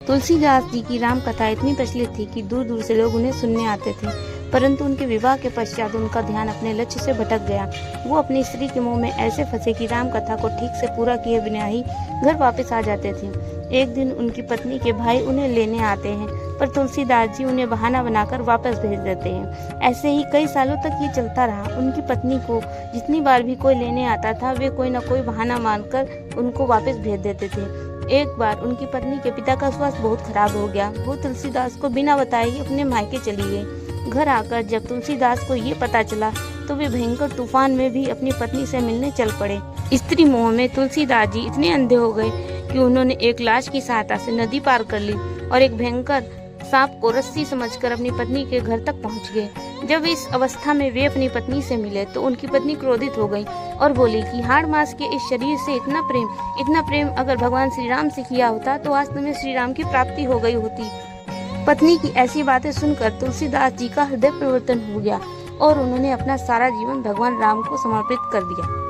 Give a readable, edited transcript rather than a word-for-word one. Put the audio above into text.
तुलसीदास जी की राम कथा इतनी प्रचलित थी कि दूर दूर से लोग उन्हें सुनने आते थे, परंतु उनके विवाह के पश्चात उनका ध्यान अपने लक्ष्य से भटक गया। वो अपनी स्त्री के मोह में ऐसे फंसे कि राम कथा को ठीक से पूरा किए बिना ही घर वापस आ जाते थे। एक दिन उनकी पत्नी के भाई उन्हें लेने आते हैं, पर तुलसीदास जी उन्हें बहाना बनाकर वापस भेज देते हैं। ऐसे ही कई सालों तक ये चलता रहा। उनकी पत्नी को जितनी बार भी कोई लेने आता था, वे कोई न कोई बहाना मानकर उनको वापस भेज देते थे। एक बार उनकी पत्नी के पिता का स्वास्थ्य बहुत खराब हो गया। वो तुलसीदास को बिना बताए ही अपने मायके चली गई। घर आकर जब तुलसीदास को ये पता चला तो वे भयंकर तूफान में भी अपनी पत्नी से मिलने चल पड़े। स्त्री मोह में तुलसीदास जी इतने अंधे हो गए कि उन्होंने एक लाश की सहायता से नदी पार कर ली और एक भयंकर सांप को रस्सी समझकर अपनी पत्नी के घर तक पहुंच गए। जब इस अवस्था में वे अपनी पत्नी से मिले तो उनकी पत्नी क्रोधित हो गई और बोली कि हाड़ मांस के इस शरीर से इतना प्रेम अगर भगवान श्री राम से किया होता तो आज तुम्हें श्री राम की प्राप्ति हो गई होती। पत्नी की ऐसी बातें सुनकर तुलसीदास जी का हृदय परिवर्तन हो गया और उन्होंने अपना सारा जीवन भगवान राम को समर्पित कर दिया।